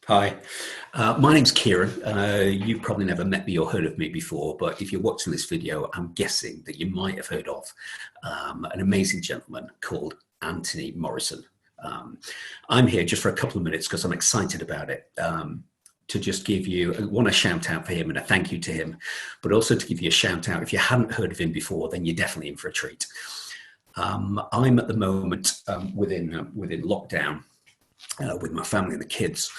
Hi, my name's Kieran. You've probably never met me or heard of me before, but if you're watching this video, I'm guessing that you might have heard of an amazing gentleman called Anthony Morrison. I'm here just for a couple of minutes because I'm excited about it. To just give you one, a shout out for him and a thank you to him, but also to give you a shout out. If you hadn't heard of him before, then you're definitely in for a treat. I'm at the moment within lockdown with my family and the kids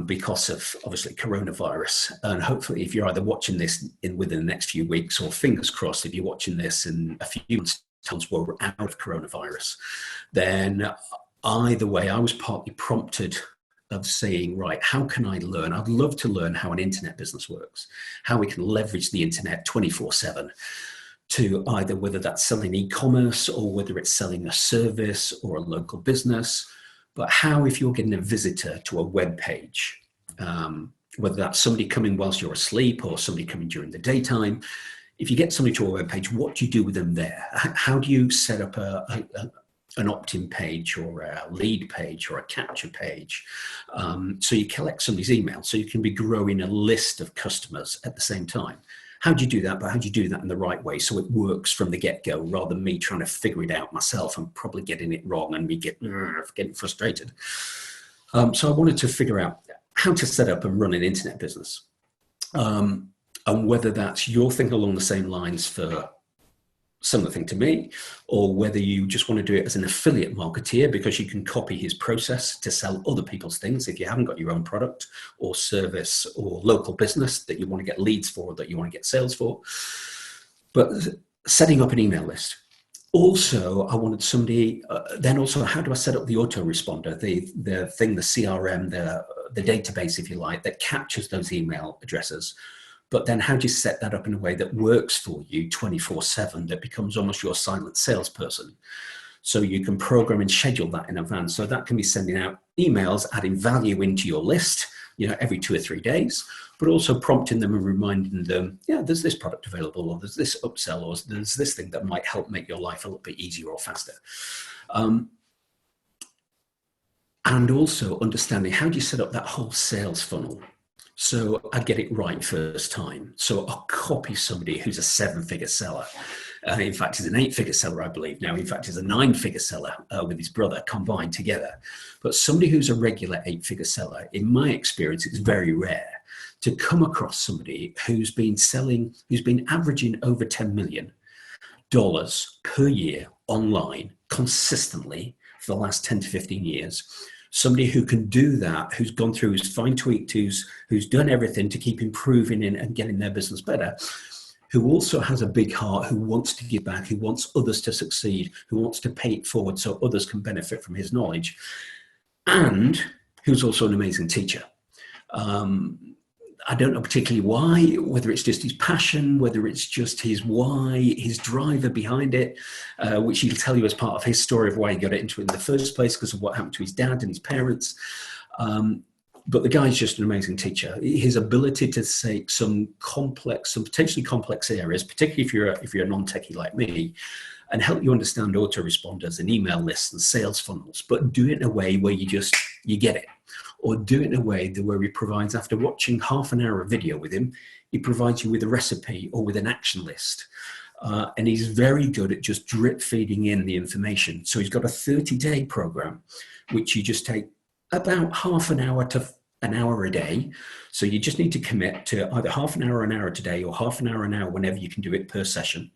because of obviously coronavirus. And hopefully, if you're either watching this within the next few weeks, or fingers crossed, if you're watching this in a few months where we're out of coronavirus, then either way, I was partly prompted of saying, right, how can I learn? I'd love to learn how an internet business works, how we can leverage the internet 24/7 to either whether that's selling e-commerce or whether it's selling a service or a local business. But how, if you're getting a visitor to a web page, whether that's somebody coming whilst you're asleep or somebody coming during the daytime, if you get somebody to a web page, what do you do with them there? How do you set up an opt-in page or a lead page or a capture page? So you collect somebody's email so you can be growing a list of customers at the same time. How do you do that? But how do you do that in the right way so it works from the get-go rather than me trying to figure it out myself and probably getting it wrong and me getting frustrated? So I wanted to figure out how to set up and run an internet business. And whether that's you're thinking along the same lines for similar thing to me, or whether you just want to do it as an affiliate marketeer because you can copy his process to sell other people's things if you haven't got your own product or service or local business that you want to get leads for, that you want to get sales for. But setting up an email list. Also, I wanted somebody, then also, how do I set up the autoresponder, the thing, the CRM, the database, if you like, that captures those email addresses. But then how do you set that up in a way that works for you 24/7, that becomes almost your silent salesperson? So you can program and schedule that in advance. So that can be sending out emails, adding value into your list, every 2 or 3 days, but also prompting them and reminding them, yeah, there's this product available, or there's this upsell, or there's this thing that might help make your life a little bit easier or faster. And also understanding how do you set up that whole sales funnel? So I get it right first time. So I'll copy somebody who's a 7-figure seller. In fact, he's an 8-figure seller, I believe now. In fact, he's a 9-figure seller with his brother combined together. But somebody who's a regular 8-figure seller, in my experience, it's very rare to come across somebody who's been averaging over $10 million per year online consistently for the last 10 to 15 years. Somebody who can do that, who's gone through, who's fine-tweaked, who's done everything to keep improving and getting their business better, who also has a big heart, who wants to give back, who wants others to succeed, who wants to pay it forward so others can benefit from his knowledge, and who's also an amazing teacher. I don't know particularly why, whether it's just his passion, whether it's just his why, his driver behind it, which he'll tell you as part of his story of why he got into it in the first place because of what happened to his dad and his parents. But the guy's just an amazing teacher. His ability to take some potentially complex areas, particularly if you're a non-techie like me, and help you understand autoresponders and email lists and sales funnels, but do it in a way where you get it. Or do it in a way where he provides, after watching half an hour of video with him, he provides you with a recipe or with an action list. And he's very good at just drip feeding in the information. So he's got a 30-day program, which you just take about half an hour to an hour a day. So you just need to commit to either half an hour today, or half an hour whenever you can do it per session.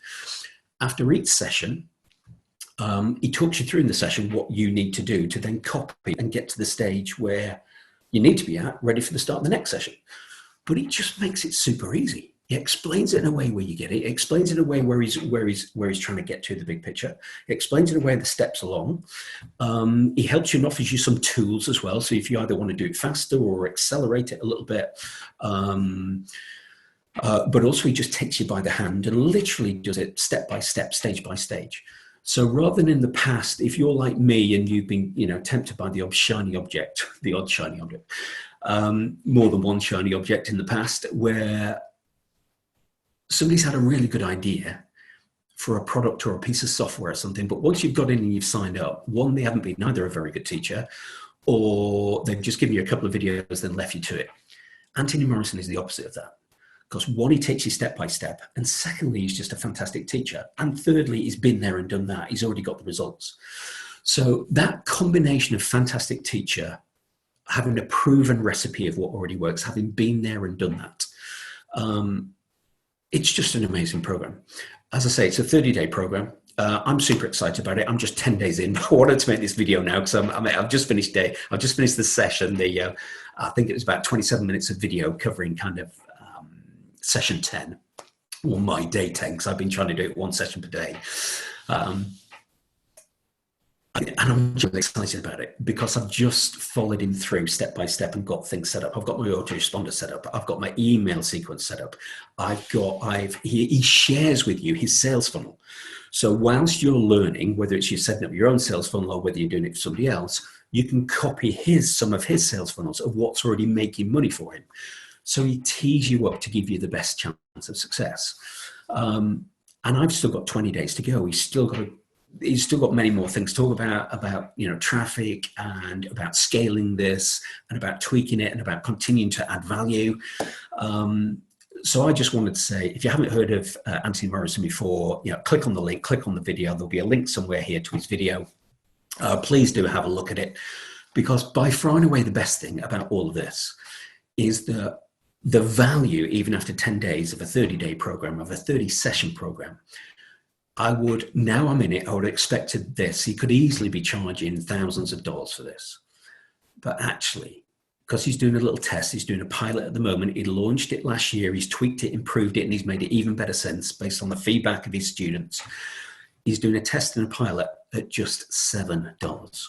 After each session, he talks you through in the session what you need to do to then copy and get to the stage where you need to be at, ready for the start of the next session. But he just makes it super easy. He explains it in a way where you get it. He explains it in a way where he's trying to get to the big picture. He explains it in a way the steps along. He helps you and offers you some tools as well. So if you either want to do it faster or accelerate it a little bit, but also he just takes you by the hand and literally does it step by step, stage by stage. So rather than in the past, if you're like me and you've been, tempted by the odd shiny object, more than one shiny object in the past, where somebody's had a really good idea for a product or a piece of software or something, but once you've got in and you've signed up, one, they haven't been either a very good teacher, or they've just given you a couple of videos, then left you to it. Anthony Morrison is the opposite of that. Because one, he takes you step by step. And secondly, he's just a fantastic teacher. And thirdly, he's been there and done that. He's already got the results. So that combination of fantastic teacher, having a proven recipe of what already works, having been there and done that, it's just an amazing program. As I say, it's a 30-day program. I'm super excited about it. I'm just 10 days in. I wanted to make this video now because I've just finished the session. I think it was about 27 minutes of video covering kind of session 10, or my day 10, because I've been trying to do it one session per day. And I'm really excited about it because I've just followed him through step by step and got things set up. I've got my autoresponder set up. I've got my email sequence set up. He shares with you his sales funnel. So whilst you're learning, whether it's you setting up your own sales funnel or whether you're doing it for somebody else, you can copy some of his sales funnels of what's already making money for him. So he tees you up to give you the best chance of success. And I've still got 20 days to go. He's still got many more things to talk about traffic and about scaling this and about tweaking it and about continuing to add value. So I just wanted to say, if you haven't heard of Anthony Morrison before, click on the link, click on the video. There'll be a link somewhere here to his video. Please do have a look at it, because by far and away the best thing about all of this is that the value, even after 10 days of a 30-day program, of a 30-session program, now I'm in it, I would have expected this. He could easily be charging thousands of dollars for this. But actually, because he's doing a little test, he's doing a pilot at the moment. He launched it last year, he's tweaked it, improved it, and he's made it even better since based on the feedback of his students. He's doing a test and a pilot at just $7.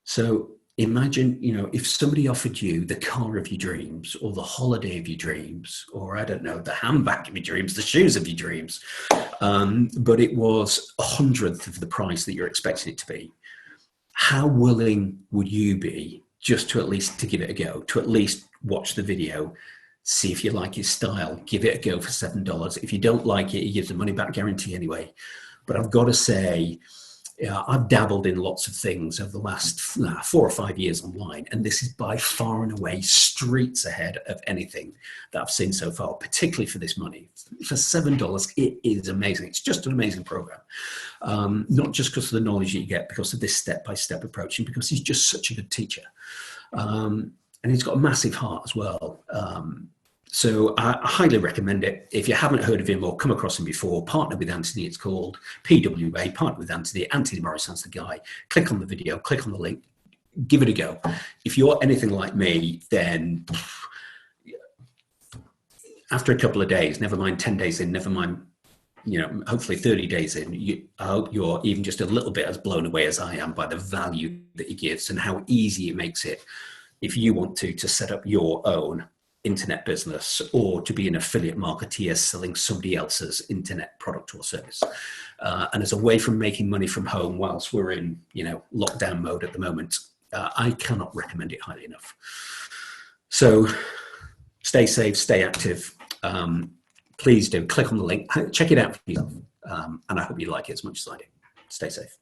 So imagine, if somebody offered you the car of your dreams, or the holiday of your dreams, or I don't know, the handbag of your dreams, the shoes of your dreams, but it was 100th of the price that you're expecting it to be. How willing would you be just to at least to give it a go, to at least watch the video, see if you like his style, give it a go for $7. If you don't like it, he gives a money back guarantee anyway. But I've got to say, I've dabbled in lots of things over the last 4 or 5 years online, and this is by far and away streets ahead of anything that I've seen so far, particularly for this money. For $7, it is amazing. It's just an amazing program. Not just because of the knowledge that you get, because of this step-by-step approach, and because he's just such a good teacher. And he's got a massive heart as well. So I highly recommend it. If you haven't heard of him or come across him before, Partner with Anthony, it's called PWA, Partner with Anthony. Anthony Morrison's the guy. Click on the video, click on the link, give it a go. If you're anything like me, then after a couple of days, never mind 10 days in, never mind, hopefully 30 days in, I hope you're even just a little bit as blown away as I am by the value that he gives and how easy it makes it if you want to set up your own internet business or to be an affiliate marketeer selling somebody else's internet product or service. And as a way from making money from home whilst we're in, lockdown mode at the moment, I cannot recommend it highly enough. So stay safe, stay active. Please do click on the link, check it out for yourself. And I hope you like it as much as I do. Stay safe.